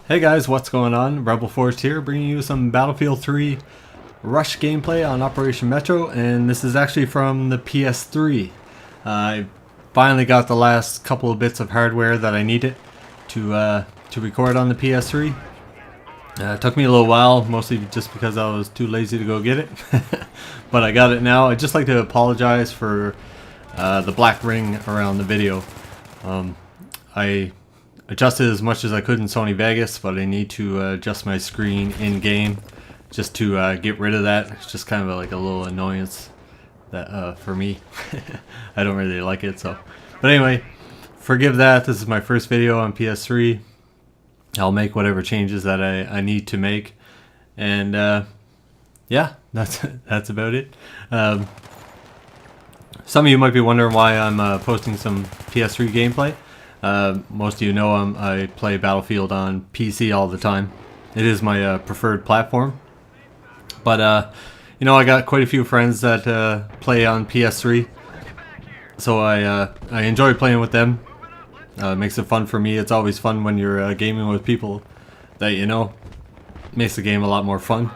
Hey guys, what's going on? Rebel Force here, bringing you some Battlefield 3 Rush gameplay on Operation Metro, and this is actually from the PS3. I finally got the last couple of bits of hardware that I needed to record on the PS3. It took me a little while, mostly just because I was too lazy to go get it, but I got it now. I'd just like to apologize for the black ring around the video. I adjusted as much as I could in Sony Vegas, but I need to adjust my screen in game just to get rid of that. It's just kind of like a little annoyance that for me. I don't really like it, so. But anyway, forgive that. This is my first video on PS3. I'll make whatever changes that I need to make, and yeah, that's about it. Some of you might be wondering why I'm posting some PS3 gameplay. Most of you know I play Battlefield on PC all the time. It is my preferred platform. But, you know, I got quite a few friends that play on PS3. So I enjoy playing with them. It makes it fun for me. It's always fun when you're gaming with people that you know. It makes the game a lot more fun.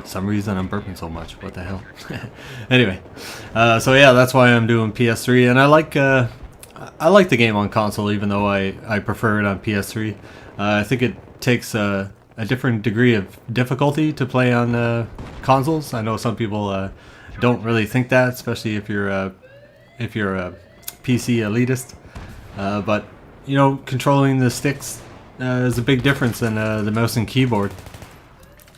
For some reason I'm burping so much. What the hell? Anyway, so yeah, that's why I'm doing PS3. And I like the game on console, even though I prefer it on PS3. I think it takes a different degree of difficulty to play on consoles. I know some people don't really think that, especially if you're a PC elitist. But you know, controlling the sticks is a big difference than the mouse and keyboard.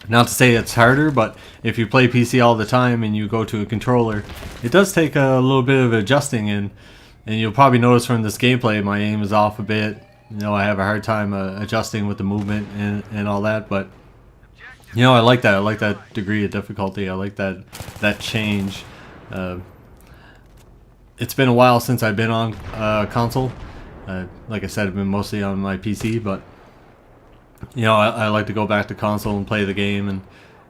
Not to say it's harder, but if you play PC all the time and you go to a controller, it does take a little bit of adjusting, and you'll probably notice from this gameplay my aim is off a bit. You know, I have a hard time adjusting with the movement and all that, but you know, I like that. I like that degree of difficulty. I like that change. It's been a while since I've been on console. Like I said, I've been mostly on my PC, but you know, I like to go back to console and play the game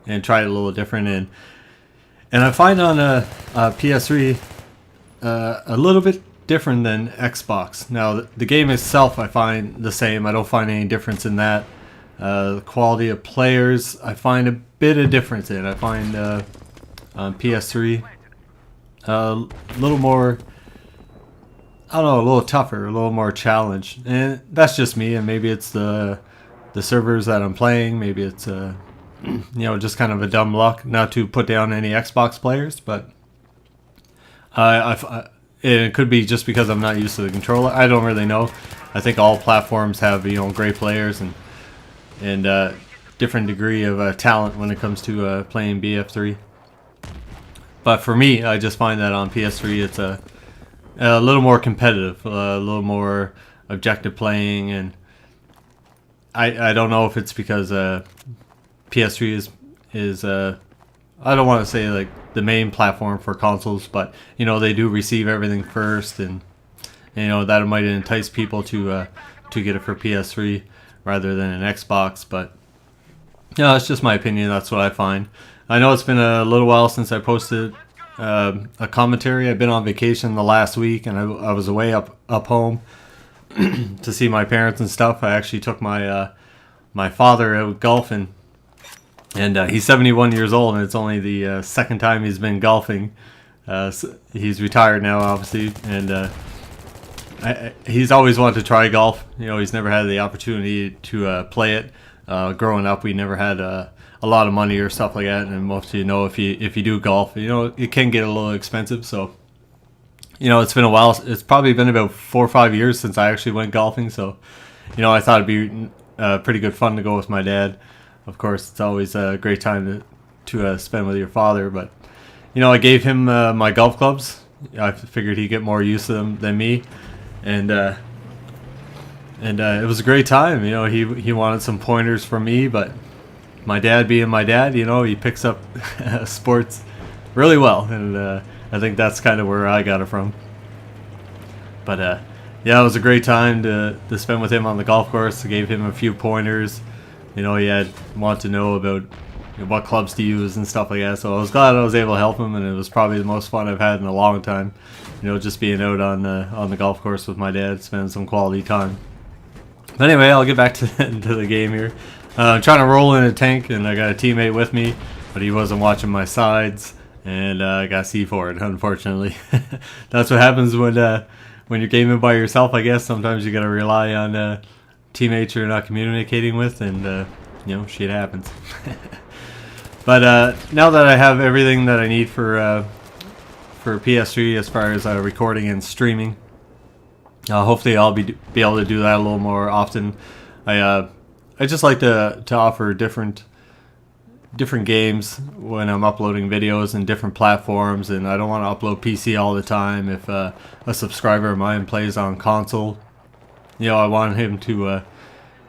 and try it a little different. And I find on a PS3 a little bit different than Xbox. Now the game itself I find the same. I don't find any difference in that. The quality of players I find a bit of difference in. I find on PS3 a little more, I don't know, a little tougher, a little more challenge. And that's just me, and maybe it's the servers that I'm playing. Maybe it's you know, just kind of a dumb luck. Not to put down any Xbox players, but it could be just because I'm not used to the controller. I don't really know. I think all platforms have, you know, great players and different degree of talent when it comes to playing BF3. But for me, I just find that on PS3 it's a little more competitive, a little more objective playing, and I don't know if it's because PS3 is I don't want to say like the main platform for consoles, but you know, they do receive everything first, and you know, that might entice people to get it for PS3 rather than an Xbox. But you know, it's just my opinion. That's what I find. I know it's been a little while since I posted a commentary. I've been on vacation the last week, and I was away up home to see my parents and stuff. I actually took my father out golfing. And he's 71 years old, and it's only the second time he's been golfing. So he's retired now, obviously, and he's always wanted to try golf. You know, he's never had the opportunity to play it. Growing up, we never had a lot of money or stuff like that, and most of you know, if you do golf, you know, it can get a little expensive. So, you know, it's been a while. It's probably been about 4 or 5 years since I actually went golfing. So, you know, I thought it'd be pretty good fun to go with my dad. Of course, it's always a great time to spend with your father. But you know, I gave him my golf clubs. I figured he'd get more use of them than me, and it was a great time. You know, he wanted some pointers from me, but my dad, being my dad, you know, he picks up sports really well, and I think that's kind of where I got it from. But yeah, it was a great time to spend with him on the golf course. I gave him a few pointers. You know, he wanted to know about, you know, what clubs to use and stuff like that. So I was glad I was able to help him, and it was probably the most fun I've had in a long time. You know, just being out on the golf course with my dad, spending some quality time. But anyway, I'll get back to the game here. I'm trying to roll in a tank, and I got a teammate with me, but he wasn't watching my sides, and I got C4'd, unfortunately. That's what happens when you're gaming by yourself, I guess. Sometimes you gotta rely on teammates you're not communicating with, and you know, shit happens. But now that I have everything that I need for PS3 as far as recording and streaming, hopefully I'll be able to do that a little more often. I just like to offer different games when I'm uploading videos and different platforms, and I don't want to upload PC all the time. If a subscriber of mine plays on console, you know, I want him to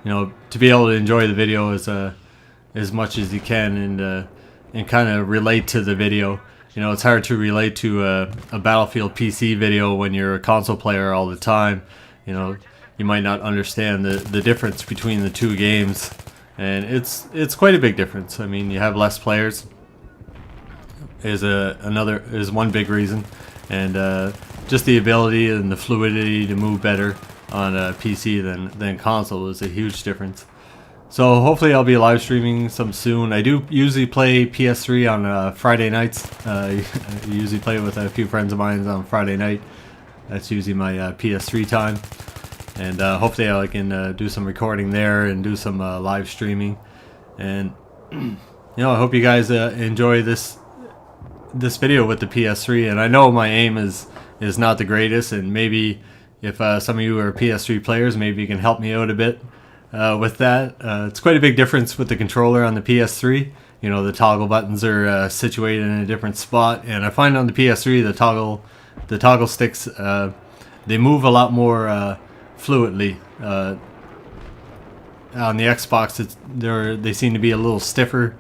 you know, to be able to enjoy the video as much as he can, and kind of relate to the video. You know, it's hard to relate to a Battlefield PC video when you're a console player all the time. You know, you might not understand the difference between the two games, and it's quite a big difference. I mean, you have less players is one big reason, and just the ability and the fluidity to move better on a PC than console is a huge difference. So hopefully I'll be live streaming some soon. I do usually play PS3 on Friday nights. I usually play with a few friends of mine on Friday night. That's usually my PS3 time. And hopefully I can do some recording there and do some live streaming. And you know, I hope you guys enjoy this video with the PS3. And I know my aim is not the greatest, and maybe if some of you are PS3 players, maybe you can help me out a bit with that. It's quite a big difference with the controller on the PS3. You know, the toggle buttons are situated in a different spot, and I find on the PS3 the toggle sticks they move a lot more fluidly. On the Xbox, they seem to be a little stiffer.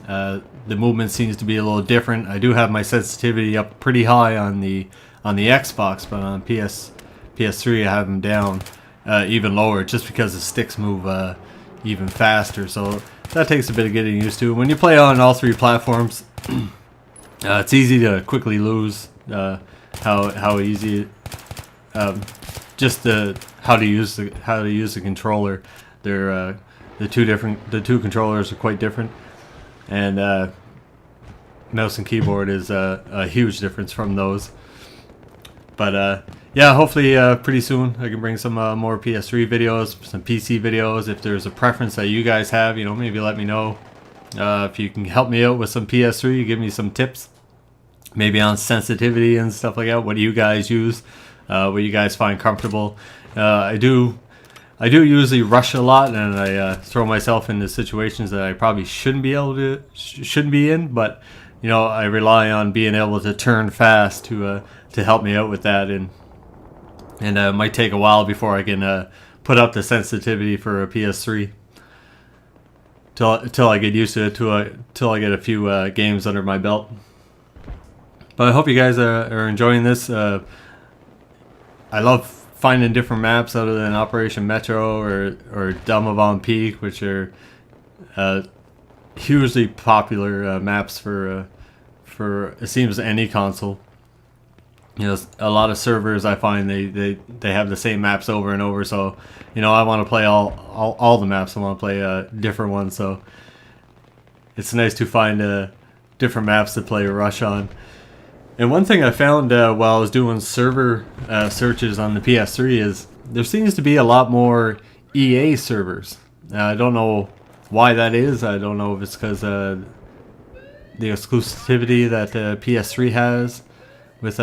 The movement seems to be a little different. I do have my sensitivity up pretty high on the Xbox, but on PS3 I have them down even lower, just because the sticks move even faster. So that takes a bit of getting used to. When you play on all three platforms, it's easy to quickly lose how easy just how to use the controller. They're the two controllers are quite different, and mouse and keyboard is a huge difference from those. But yeah, hopefully pretty soon I can bring some more PS3 videos, some PC videos. If there's a preference that you guys have, you know, maybe let me know. If you can help me out with some PS3, give me some tips, maybe on sensitivity and stuff like that. What do you guys use? What you guys find comfortable? I do usually rush a lot, and I throw myself into situations that I probably shouldn't be in. But you know, I rely on being able to turn fast to help me out with that, and it might take a while before I can put up the sensitivity for a PS3. Till I get used to it, till I get a few games under my belt. But I hope you guys are enjoying this. I love finding different maps other than Operation Metro or Domovan Peak, which are hugely popular maps for it seems any console. You know, a lot of servers I find they have the same maps over and over. So you know, I want to play all the maps. I want to play different ones. So it's nice to find different maps to play Rush on. And one thing I found while I was doing server searches on the PS3 is there seems to be a lot more EA servers. I don't know why that is. I don't know if it's because the exclusivity that the PS3 has with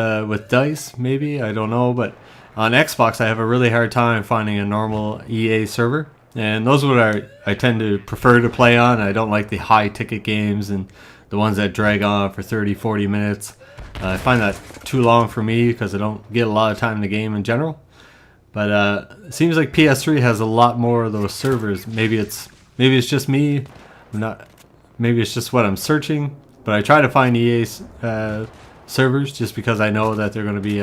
DICE, maybe. I don't know. But on Xbox, I have a really hard time finding a normal EA server. And those are what I tend to prefer to play on. I don't like the high-ticket games and the ones that drag on for 30, 40 minutes. I find that too long for me because I don't get a lot of time in the game in general. But it seems like PS3 has a lot more of those servers. Maybe it's just me. Maybe it's just what I'm searching. But I try to find EA servers just because I know that they're going to be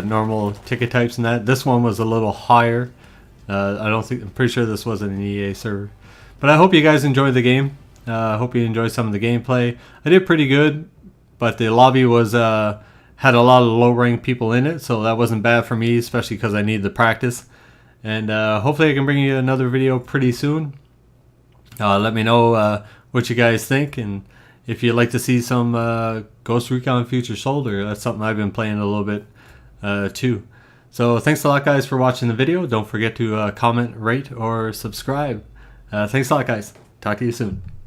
normal ticket types and that. This one was a little higher. I'm pretty sure this wasn't an EA server. But I hope you guys enjoyed the game. I hope you enjoyed some of the gameplay. I did pretty good. But the lobby was had a lot of low-ranked people in it, so that wasn't bad for me, especially because I need the practice. And hopefully I can bring you another video pretty soon. Let me know what you guys think, and if you'd like to see some Ghost Recon Future Soldier, that's something I've been playing a little bit too. So thanks a lot, guys, for watching the video. Don't forget to comment, rate, or subscribe. Thanks a lot, guys. Talk to you soon.